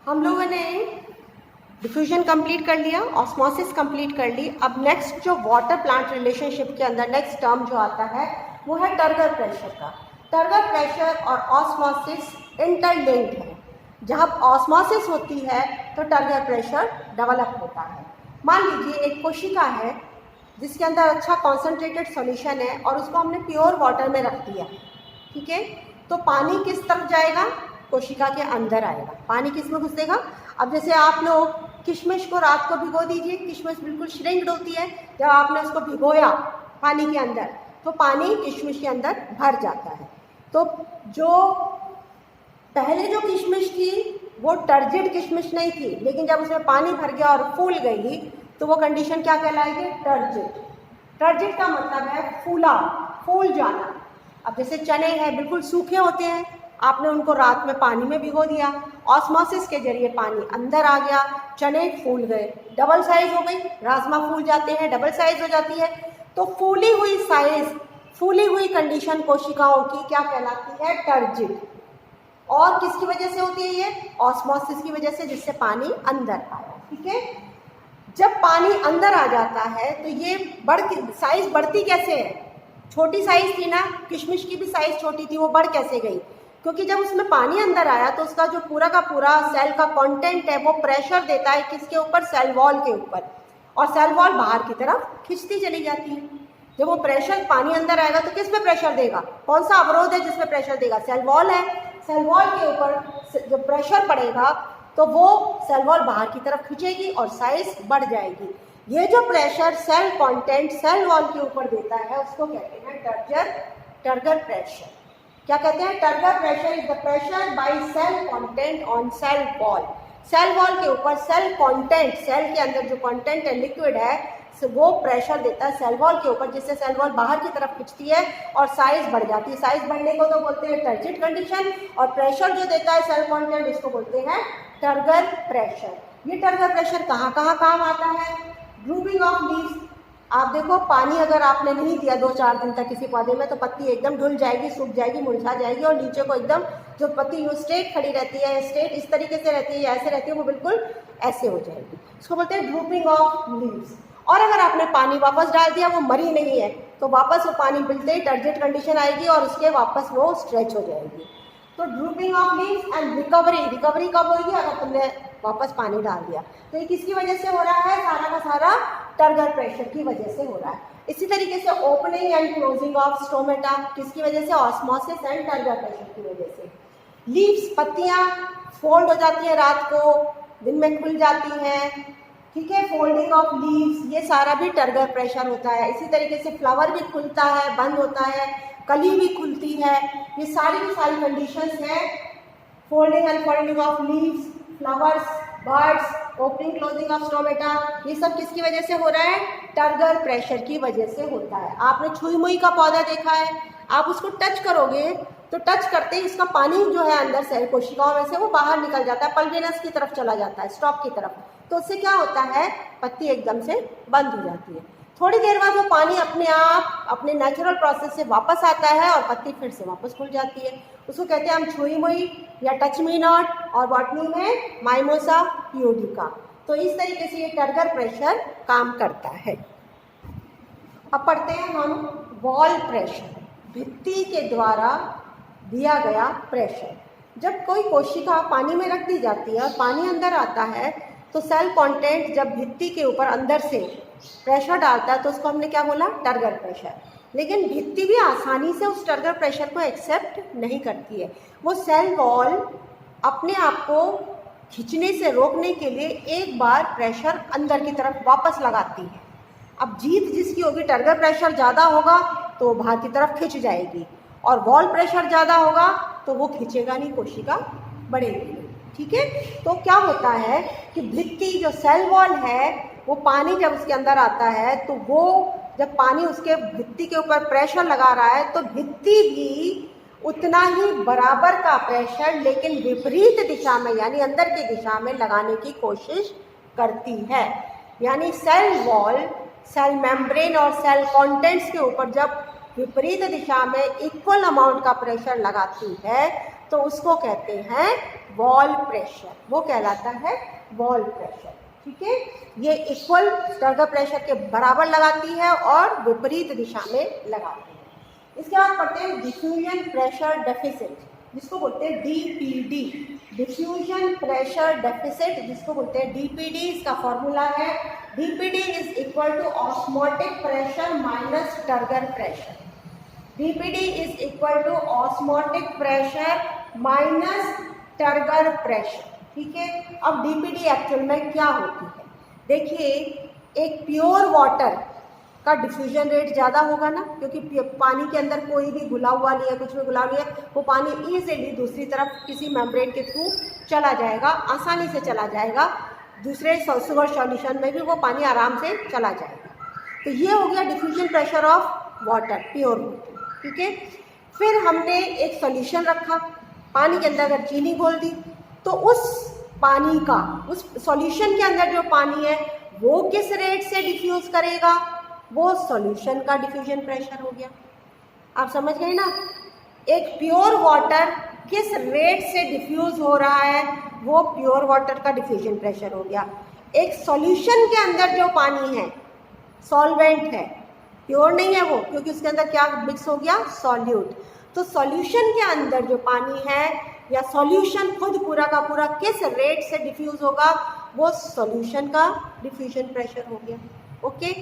हम लोगों ने डिफ्यूजन कंप्लीट कर लिया, ऑस्मोसिस कंप्लीट कर ली। अब नेक्स्ट जो वाटर प्लांट रिलेशनशिप के अंदर नेक्स्ट टर्म जो आता है वो है टर्गर प्रेशर का। टर्गर प्रेशर और ऑस्मोसिस इंटरलिंक्ड है। जब ऑस्मोसिस होती है तो टर्गर प्रेशर डेवलप होता है। मान लीजिए एक कोशिका है जिसके अंदर अच्छा कॉन्सेंट्रेटेड सॉल्यूशन है और उसको हमने प्योर वाटर में रख दिया, ठीक है। तो पानी किस तरफ जाएगा? कोशिका के अंदर आएगा। पानी किस में घुसेगा? अब जैसे आप लोग किशमिश को रात को भिगो दीजिए, किशमिश बिल्कुल श्रिंक्ड होती है। जब आपने उसको भिगोया पानी के अंदर तो पानी किशमिश के अंदर भर जाता है। तो जो पहले जो किशमिश थी वो टर्जिड किशमिश नहीं थी, लेकिन जब उसमें पानी भर गया और फूल गई तो वो कंडीशन क्या कहलाएगी? टर्जिड। टर्जिड का मतलब है फूला, फूल जाना। अब जैसे चने हैं बिल्कुल सूखे होते हैं, आपने उनको रात में पानी में भिगो दिया, ऑस्मोसिस के जरिए पानी अंदर आ गया, चने फूल गए, डबल साइज हो गई। राजमा फूल जाते हैं, डबल साइज हो जाती है। तो फूली हुई साइज, फूली हुई कंडीशन कोशिकाओं की क्या कहलाती है? टर्जिड। और किसकी वजह से होती है ये? ऑस्मोसिस की वजह से, जिससे पानी अंदर आया, ठीक है। जब पानी अंदर आ जाता है तो ये साइज बढ़ती कैसे है? छोटी साइज थी ना, किशमिश की भी साइज छोटी थी, वो बढ़ कैसे गई? क्योंकि जब उसमें पानी अंदर आया तो उसका जो पूरा का पूरा सेल का कंटेंट है वो प्रेशर देता है किसके ऊपर? सेल वॉल के ऊपर, और सेल वॉल बाहर की तरफ खिंचती चली जाती है। जब वो प्रेशर पानी अंदर आएगा तो किस पे प्रेशर देगा? कौन सा अवरोध है जिसमें प्रेशर देगा? सेल वॉल है। सेल वॉल के ऊपर जब प्रेशर पड़ेगा तो वो सेल वॉल बाहर की तरफ खींचेगी और साइज बढ़ जाएगी। ये जो pressure cell content cell wall के ऊपर देता है उसको कहते हैं टर्गर प्रेशर। क्या कहते हैं? Turgor pressure is the pressure by cell content on cell wall. Cell wall के ऊपर सेल कंटेंट, सेल के अंदर जो कंटेंट है, लिक्विड है, वो प्रेशर देता है सेल वॉल के ऊपर, जिससे सेल वॉल बाहर की तरफ खिंचती है और साइज बढ़ जाती है। साइज बढ़ने को तो बोलते हैं टर्जिड कंडीशन, और प्रेशर जो देता है सेल कंटेंट इसको बोलते हैं टर्गर प्रेशर। ये टर्गर प्रेशर कहाँ कहाँ काम आता है? Drooping of leaves. आप देखो पानी अगर आपने नहीं दिया 2-4 दिन तक किसी पौधे में तो पत्ती एकदम ढुल जाएगी, सूख जाएगी, मुरझा जाएगी, और नीचे को एकदम जो पत्ती यूँ स्ट्रेट खड़ी रहती है, स्ट्रेट इस तरीके से रहती है या ऐसे रहती है, वो बिल्कुल ऐसे हो जाएगी। इसको बोलते हैं ड्रूपिंग ऑफ लीव्स। और अगर आपने पानी वापस डाल दिया, वो मरी नहीं है, तो वापस वो पानी मिलते ही टर्जिड कंडीशन आएगी और उसके वापस वो स्ट्रेच हो जाएगी। तो drooping of leaves and recovery. Recovery कब होगी? अगर तुमने वापस पानी डाल दिया। तो ये किसकी वजह से हो रहा है? सारा का सारा टर्गर प्रेशर की वजह से हो रहा है। इसी तरीके से opening and closing of stomata किसकी वजह से? ऑस्मोसिस एंड टर्गर प्रेशर की वजह से। लीव्स, पत्तियां फोल्ड हो जाती हैं, रात को दिन में खुल जाती हैं, ठीक है। फोल्डिंग ऑफ लीव्स, ये सारा भी टर्गर प्रेशर होता है। इसी तरीके से फ्लावर भी खुलता है, बंद होता है, कली भी खुलती है, ये सारी की सारी कंडीशंस हैं। Folding and folding of leaves, flowers, birds, opening closing of stomata, ये सब किसकी वजह से हो रहा है? टर्गर प्रेशर की वजह से होता है। आपने छुई मुई का पौधा देखा है, आप उसको टच करोगे तो टच करते ही उसका पानी जो है अंदर सेल कोशिकाओं में से वो बाहर निकल जाता है, पल्विनस की तरफ चला जाता है, स्टॉक की तरफ। तो उससे क्या होता है? पत्ती एकदम से बंद हो जाती है। थोड़ी देर बाद वो पानी अपने आप अपने नेचुरल प्रोसेस से वापस आता है और पत्ती फिर से वापस खुल जाती है। उसको कहते हैं हम छुई मुई या टच मी नॉट, और बॉटनी में माइमोसा पियोडिका। तो इस तरीके से ये टर्गर प्रेशर काम करता है। अब पढ़ते हैं हम वॉल प्रेशर, भित्ति के द्वारा दिया गया प्रेशर। जब कोई कोशिका पानी में रख दी जाती है और पानी अंदर आता है तो सेल कंटेंट जब भित्ति के ऊपर अंदर से प्रेशर डालता है तो उसको हमने क्या बोला? Turgor pressure. लेकिन भित्ति भी आसानी से उस टर्गर प्रेशर को एक्सेप्ट नहीं करती है। वो सेल वॉल अपने आप को खींचने से रोकने के लिए एक बार प्रेशर अंदर की तरफ वापस लगाती है। अब जीत जिसकी होगी, टर्गर प्रेशर ज़्यादा होगा तो बाहर की तरफ खिंच जाएगी, और वॉल प्रेशर ज़्यादा होगा तो वो खींचेगा नहीं, कोशिका बढ़ेगी, ठीक है। तो क्या होता है कि भित्ति जो सेल वॉल है वो पानी जब उसके अंदर आता है तो वो जब पानी उसके भित्ति के ऊपर प्रेशर लगा रहा है तो भित्ति भी उतना ही बराबर का प्रेशर लेकिन विपरीत दिशा में यानी अंदर की दिशा में लगाने की कोशिश करती है। यानी सेल वॉल, सेल मेम्ब्रेन और सेल कंटेंट्स के ऊपर जब विपरीत दिशा में इक्वल अमाउंट का प्रेशर लगाती है तो उसको कहते हैं वॉल प्रेशर, वो कहलाता है वॉल प्रेशर। ठीक है, ये इक्वल टर्गर प्रेशर के बराबर लगाती है और विपरीत दिशा में लगाती है। इसके बाद पढ़ते हैं डिफ्यूजन प्रेशर डेफिसिट, जिसको बोलते हैं डीपीडी, डिफ्यूजन प्रेशर डेफिसिट जिसको बोलते हैं डीपीडी। इसका फॉर्मूला है DPD is equal to osmotic pressure minus turgor pressure. DPD is equal to osmotic pressure minus turgor pressure. ठीक है, अब डीपीडी एक्चुअल में क्या होती है? देखिए, एक प्योर वाटर का डिफ्यूजन रेट ज़्यादा होगा ना, क्योंकि पानी के अंदर कोई भी घुला हुआ नहीं है, कुछ भी घुला नहीं है, वो पानी ईजिली दूसरी तरफ किसी मेम्ब्रेन के थ्रू चला जाएगा, आसानी से चला जाएगा, दूसरे शुगर सॉल्यूशन में भी वो पानी आराम से चला जाएगा। तो ये हो गया diffusion pressure of water, pure water. ठीक है, फिर हमने एक सॉल्यूशन रखा, पानी के अंदर अगर चीनी घोल दी तो उस पानी का, उस सॉल्यूशन के अंदर जो पानी है वो किस रेट से डिफ्यूज़ करेगा? वो सॉल्यूशन का डिफ्यूजन प्रेशर हो गया। आप समझ गए ना, एक प्योर वाटर किस रेट से डिफ्यूज़ हो रहा है, वो प्योर वाटर का डिफ्यूजन प्रेशर हो गया। एक सॉल्यूशन के अंदर जो पानी है, सॉल्वेंट है, प्योर नहीं है वो, क्योंकि उसके अंदर क्या मिक्स हो गया? सॉल्यूट। तो सॉल्यूशन के अंदर जो पानी है या सॉल्यूशन खुद पूरा का पूरा किस रेट से डिफ्यूज़ होगा, वो सॉल्यूशन का डिफ्यूजन प्रेशर हो गया। ओके,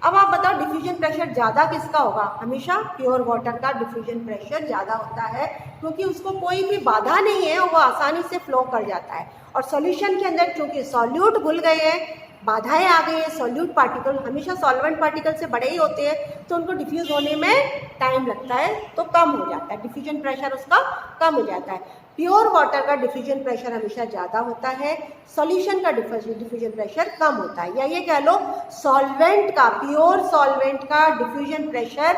अब आप बताओ डिफ्यूजन प्रेशर ज़्यादा किसका होगा? हमेशा प्योर वाटर का डिफ्यूजन प्रेशर ज़्यादा होता है, क्योंकि उसको कोई भी बाधा नहीं है, वो आसानी से फ्लो कर जाता है। और सॉल्यूशन के अंदर चूँकि सॉल्यूट घुल गए हैं, बाधाएं आ गई है, सॉल्यूट पार्टिकल हमेशा सॉल्वेंट पार्टिकल से बड़े ही होते हैं, तो उनको डिफ्यूज़ होने में टाइम लगता है, तो कम हो जाता है, डिफ्यूजन प्रेशर उसका कम हो जाता है। प्योर वाटर का डिफ्यूजन प्रेशर हमेशा ज़्यादा होता है, सॉल्यूशन का डिफ्यूजन प्रेशर कम होता है। या ये कह लो सॉल्वेंट का, प्योर सॉल्वेंट का डिफ्यूजन प्रेशर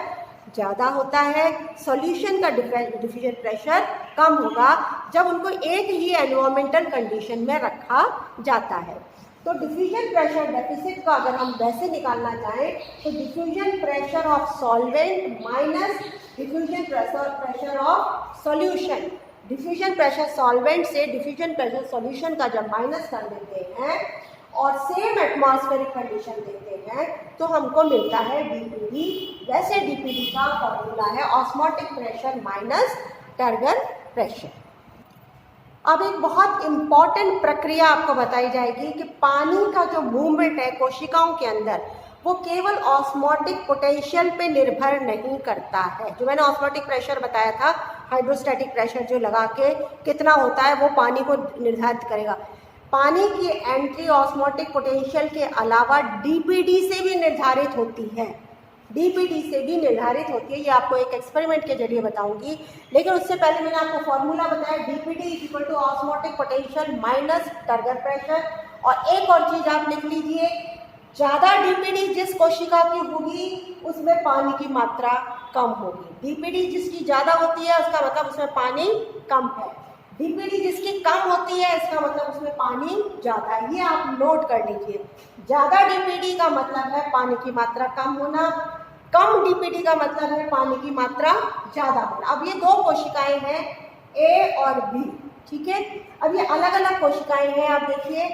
ज़्यादा होता है, सॉल्यूशन का डिफ्यूजन प्रेशर कम होगा जब उनको एक ही एनवायरमेंटल कंडीशन में रखा जाता है। तो डिफ्यूजन प्रेशर डेफिसिट का अगर हम वैसे निकालना चाहें तो diffusion pressure of solvent minus diffusion pressure of solution. Diffusion pressure solvent से डिफ्यूजन प्रेशर सॉल्यूशन का जब माइनस कर देते हैं और सेम एटमॉस्फेरिक कंडीशन देते हैं तो हमको मिलता है डीपीडी। वैसे डीपीडी का फॉर्मूला है osmotic pressure minus turgor pressure. अब एक बहुत इम्पॉर्टेंट प्रक्रिया आपको बताई जाएगी कि पानी का जो मूवमेंट है कोशिकाओं के अंदर, वो केवल ऑस्मोटिक पोटेंशियल पे निर्भर नहीं करता है। जो मैंने ऑस्मोटिक प्रेशर बताया था, हाइड्रोस्टैटिक प्रेशर जो लगा के कितना होता है वो पानी को निर्धारित करेगा। पानी की एंट्री ऑस्मोटिक पोटेंशियल के अलावा डीपीडी से भी निर्धारित होती है, डीपीडी से भी निर्धारित होती है। ये आपको एक एक्सपेरिमेंट के जरिए बताऊंगी, लेकिन उससे पहले मैंने आपको फॉर्मूला बताया DPD is equal to osmotic potential minus turgor pressure. और एक और चीज़ आप लिख लीजिए, ज़्यादा डीपीडी जिस कोशिका की होगी उसमें पानी की मात्रा कम होगी। डीपीडी जिसकी ज़्यादा होती है उसका मतलब उसमें पानी कम है, डीपीडी जिसकी कम होती है इसका मतलब उसमें पानी ज़्यादा है। ये आप नोट कर लीजिए, ज़्यादा डीपीडी का मतलब है पानी की मात्रा कम होना, कम डीपीडी का मतलब है पानी की मात्रा ज़्यादा होना। अब ये दो कोशिकाएं हैं ए और बी, ठीक है। अब ये अलग अलग कोशिकाएं हैं। आप देखिए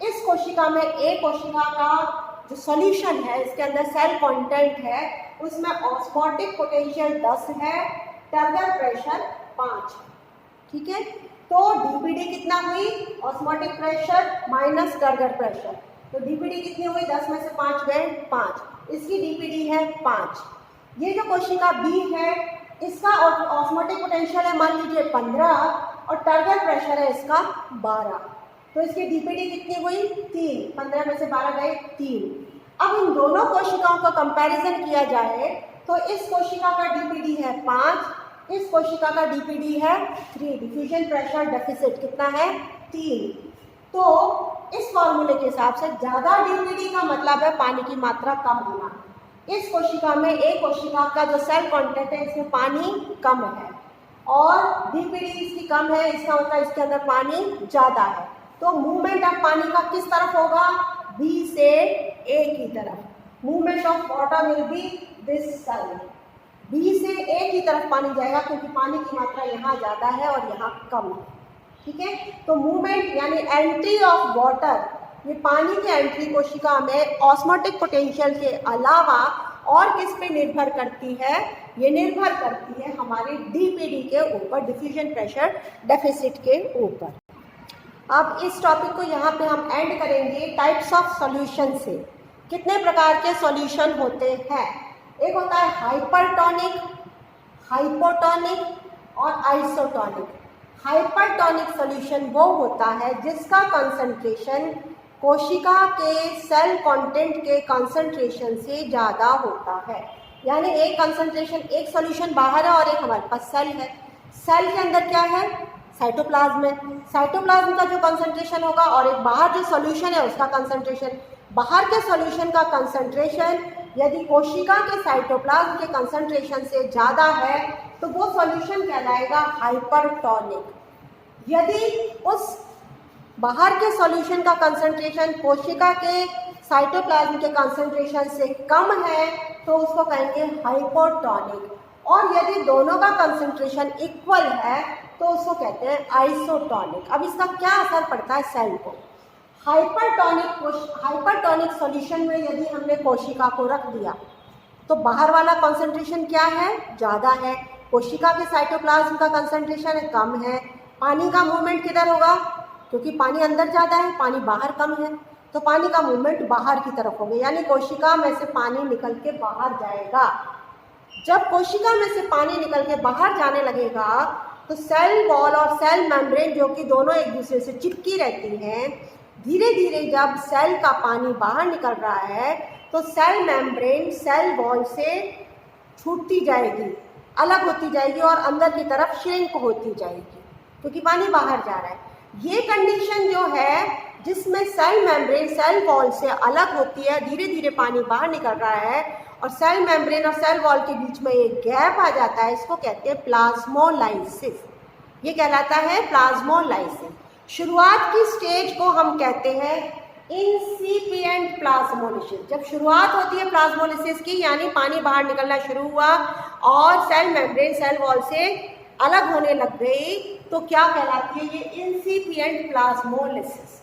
इस कोशिका में ए कोशिका का जो सॉल्यूशन है, इसके अंदर सेल कंटेंट है, उसमें ऑस्मोटिक पोटेंशियल 10 है, टर्गर प्रेशर 5 है, ठीक है। तो डीपीडी कितना हुई? Osmotic pressure minus turgor pressure, तो डीपीडी कितनी हुई? 10 में से 5 गए 5, इसकी डीपीडी है 5। ये जो कोशिका बी है इसका ऑस्मोटिक पोटेंशियल है मान लीजिए 15 और टर्गर प्रेशर है इसका 12, तो इसकी डीपीडी कितनी हुई? 3, 15 में से 12 गए 3। अब इन दोनों कोशिकाओं का कंपैरिजन किया जाए तो इस कोशिका का डीपीडी है 5, इस कोशिका का डीपीडी है 3। डिफ्यूजन प्रेशर डेफिसिट कितना है? 3। तो इस फॉर्मूले के हिसाब से ज़्यादा डीपीडी का मतलब है पानी की मात्रा कम होना। इस कोशिका में एक कोशिका का जो सेल कंटेंट है इसमें पानी कम है और डीपीडी इसकी कम है, इसका मतलब इसके अंदर पानी ज़्यादा है। तो मूवमेंट ऑफ पानी का किस तरफ होगा? बी से ए की तरफ। Movement of water will be this side, B से ए की तरफ पानी जाएगा क्योंकि पानी की मात्रा यहाँ ज़्यादा है और यहाँ कम है, ठीक है। तो मूवमेंट यानी एंट्री ऑफ वाटर, ये पानी की एंट्री कोशिका में ऑस्मोटिक पोटेंशियल के अलावा और किस पे निर्भर करती है? ये निर्भर करती है हमारे डीपीडी के ऊपर, डिफ्यूजन प्रेशर डेफिसिट के ऊपर। अब इस टॉपिक को यहाँ पे हम एंड करेंगे टाइप्स ऑफ सॉल्यूशन से। कितने प्रकार के सॉल्यूशन होते हैं? एक होता है हाइपरटोनिक, हाइपोटोनिक और आइसोटोनिक। हाइपरटोनिक सॉल्यूशन वो होता है जिसका कंसंट्रेशन कोशिका के सेल कंटेंट के कंसंट्रेशन से ज़्यादा होता है। यानी एक कंसंट्रेशन, एक सॉल्यूशन बाहर है और एक हमारे पास सेल है। सेल के अंदर क्या है? साइटोप्लाज्म है। साइटोप्लाज्म का जो कंसंट्रेशन होगा और एक बाहर जो सॉल्यूशन है उसका कंसंट्रेशन। बाहर के सॉल्यूशन का कंसंट्रेशन यदि कोशिका के साइटोप्लाज्म के कंसंट्रेशन से ज़्यादा है तो वो सॉल्यूशन कहलाएगा हाइपरटोनिक। यदि उस बाहर के सॉल्यूशन का कंसंट्रेशन कोशिका के साइटोप्लाज्म के कंसंट्रेशन से कम है तो उसको कहेंगे हाइपोटोनिक। और यदि दोनों का कंसंट्रेशन इक्वल है तो उसको कहते हैं आइसोटोनिक। अब इसका क्या असर पड़ता है सेल को? हाइपरटोनिक सॉल्यूशन में यदि हमने कोशिका को रख दिया तो बाहर वाला कंसंट्रेशन क्या है? ज़्यादा है। कोशिका के साइटोप्लाज्म का कंसंट्रेशन कम है। पानी का मूवमेंट किधर होगा? क्योंकि पानी अंदर ज़्यादा है, पानी बाहर कम है, तो पानी का मूवमेंट बाहर की तरफ होगा, यानी कोशिका में से पानी निकल के बाहर जाएगा। जब कोशिका में से पानी निकल के बाहर जाने लगेगा तो सेल वॉल और सेल मेम्ब्रेन, जो कि दोनों एक दूसरे से चिपकी रहती हैं, धीरे धीरे जब सेल का पानी बाहर निकल रहा है तो सेल मेम्ब्रेन सेल वॉल से छूटती जाएगी, अलग होती जाएगी और अंदर की तरफ श्रिंक होती जाएगी क्योंकि पानी बाहर जा रहा है। ये कंडीशन जो है जिसमें सेल मेम्ब्रेन सेल वॉल से अलग होती है, धीरे धीरे पानी बाहर निकल रहा है और सेल मेम्ब्रेन और सेल वॉल के बीच में एक गैप आ जाता है, इसको कहते हैं प्लाज्मोलाइसिस। ये कहलाता है प्लाज्मोलाइसिस। शुरुआत की स्टेज को हम कहते हैं इंसिपिएंट प्लाज्मोलिसिस। जब शुरुआत होती है प्लाज्मोलिसिस की, यानी पानी बाहर निकलना शुरू हुआ और सेल मेम्ब्रेन सेल वॉल से अलग होने लग गई, तो क्या कहलाती है? ये इंसिपिएंट प्लाज्मोलिसिस।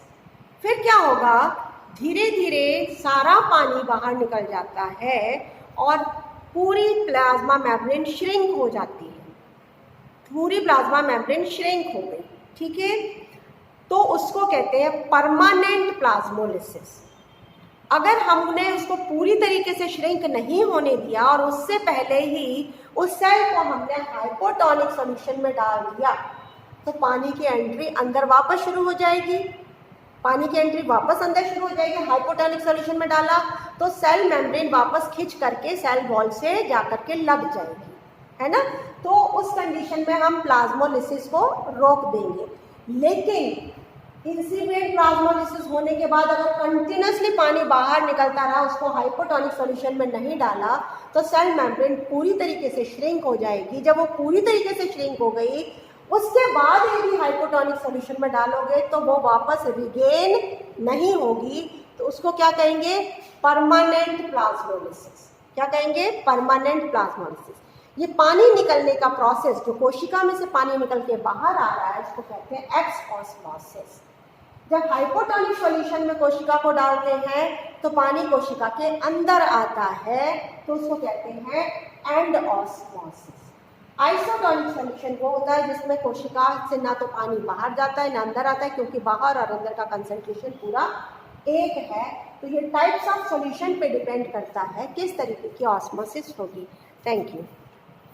फिर क्या होगा? धीरे धीरे सारा पानी बाहर निकल जाता है और पूरी प्लाज्मा मेम्ब्रेन श्रिंक हो जाती है। पूरी प्लाज्मा मेम्ब्रेन श्रिंक हो गई, ठीक है, तो उसको कहते हैं परमानेंट प्लाज्मोलिसिस। अगर हमने उसको पूरी तरीके से श्रिंक नहीं होने दिया और उससे पहले ही उस सेल को हमने हाइपोटोनिक सॉल्यूशन में डाल दिया तो पानी की एंट्री अंदर वापस शुरू हो जाएगी। पानी की एंट्री वापस अंदर शुरू हो जाएगी। हाइपोटोनिक सॉल्यूशन में डाला तो सेल मेम्ब्रेन वापस खींच करके सेल वॉल से जा करके लग जाएगी, है ना। तो उस कंडीशन में हम प्लाज्मोलिसिस को रोक देंगे। लेकिन इंसिपिएंट प्लाज्मोलिसिस होने के बाद अगर कंटिन्यूसली पानी बाहर निकलता रहा, उसको हाइपोटोनिक सॉल्यूशन में नहीं डाला, तो सेल मेम्ब्रेन पूरी तरीके से श्रिंक हो जाएगी। जब वो पूरी तरीके से श्रिंक हो गई, उसके बाद यदि हाइपोटोनिक सॉल्यूशन में डालोगे तो वो वापस रिगेन नहीं होगी, तो उसको क्या कहेंगे? Permanent plasmolysis. क्या कहेंगे? Permanent plasmolysis. ये पानी निकलने का प्रोसेस, जो कोशिका में से पानी निकल के बाहर आ रहा है, इसको कहते हैं एक्सऑस्मोसिस। जब हाइपोटोनिक सॉल्यूशन में कोशिका को डालते हैं तो पानी कोशिका के अंदर आता है, तो उसको कहते हैं एंडऑस्मोसिस। आइसोटोनिक सॉल्यूशन वो होता है जिसमें कोशिका से ना तो पानी बाहर जाता है ना अंदर आता है, क्योंकि बाहर और अंदर का कंसंट्रेशन पूरा एक है। तो ये टाइप्स ऑफ सॉल्यूशन पे डिपेंड करता है किस तरीके की ऑस्मोसिस होगी। Thank you.